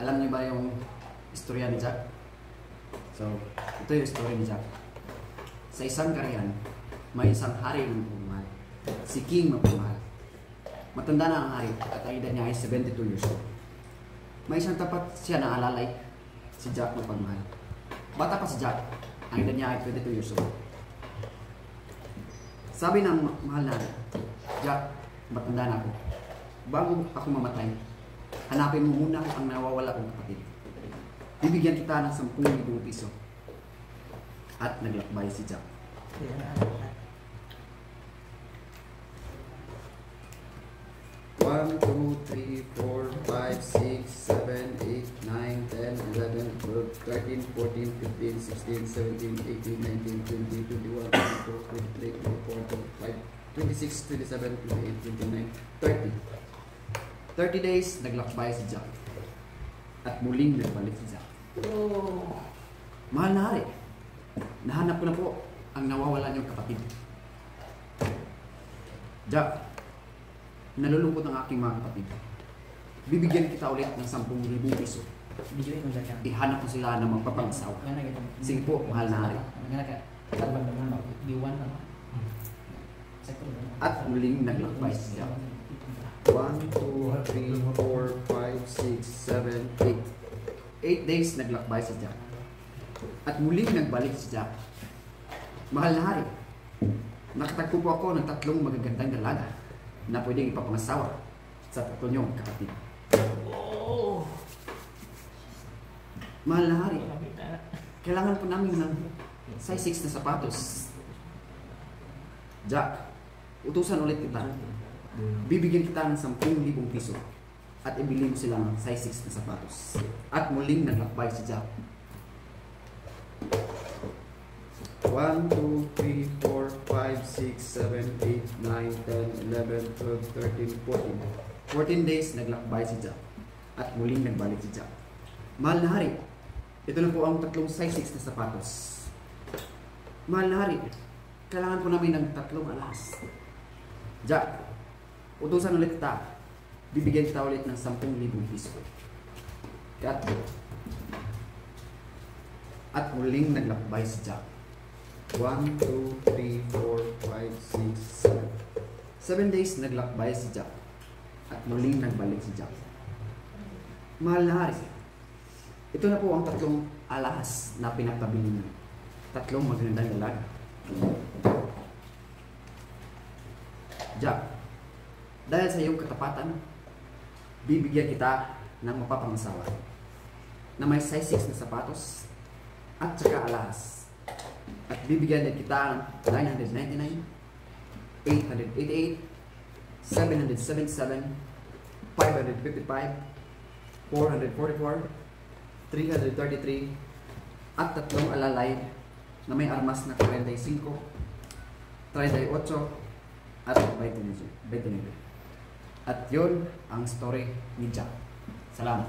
Alam niyo ba yung istorya ni Jack? So, ito yung story ni Jack. Sa isang karyan, may isang hari ng mapagmahal. Si King mapagmahal. Matanda na ang hari at ang edad niya ay 72 years old. May isang tapat siya na alalay, si Jack mapagmahal. Bata pa si Jack, ang edad niya ay 22 years old. Sabi ng mahal na, Jack, matanda na ako. Bago ako mamatay, hanapin mo muna ang nawawala kong kapatid. Bibigyan kita ng 10,000 piso. At naglakbay si Jack. 1, 2, 3, 4, 5, 6, 7, 8, 9, 10, 11, 12, 13, 14, 15, 16, 17, 18, 19, 20, 21, 22, 23, 24, 25, 26, 27, 28, 29, 30. 30 days, naglakbay si Jack. At muling nagbalik si Jack. Oh. Mahal na hari, nahanap ko na po ang nawawala niyong kapatid. Jack, nalulungkot ang aking mga kapatid. Bibigyan kita ulit ng 10,000 piso. Ihanap ko sila ng magpapangasawa. Sige po, mahal na hari. At muling naglakbay si Jack. 1, 2, 3, 4, 5, 6, 7, 8. 8 days naglakbay si Jack. At muling nagbalik si Jack. Mahal na hari, nakatagpo po ako ng 3 magagandang dalaga na pwedeng ipapangasawa sa 3 niyong kapatid. Oh. Mahal na hari, kailangan po namin ng size 6 na sapatos. Jack, utusan ulit kita. Bibigyan kita ng 10,000 piso at ibili mo sila ng size 6 na sapatos. At muling naglakbay si Jack. 1, 2, 3, 4, 5, 6, 7, 8, 9, 10, 11, 12, 13, 14. 14 days naglakbay si Jack. At muling nagbalik si Jack. Mahal na hari, ito na po ang 3 size 6 na sapatos. Mahal na hari, kailangan po namin ng 3 alahas. Jack, utusan ulit kita. Bibigyan kita ulit ng 10,000 piso. At muling naglakbay si Jack. 1, 2, 3, 4, 5, 6, 7. 7 days naglakbay si Jack. At muling nagbalik si Jack. Mahal na hari, ito na po ang 3 alahas na pinagpabili niyo. 3 magandang dalaga. Jack, dahil sa iyong katapatan, bibigyan kita ng mapapangasawa na may size 6 na sapatos at saka alahas. At bibigyan din kita ng 999, 888, 777, 555, 444, 333, at 3 alalay na may armas na 45, 38, at 29. At yun ang story ni Jack. Salamat.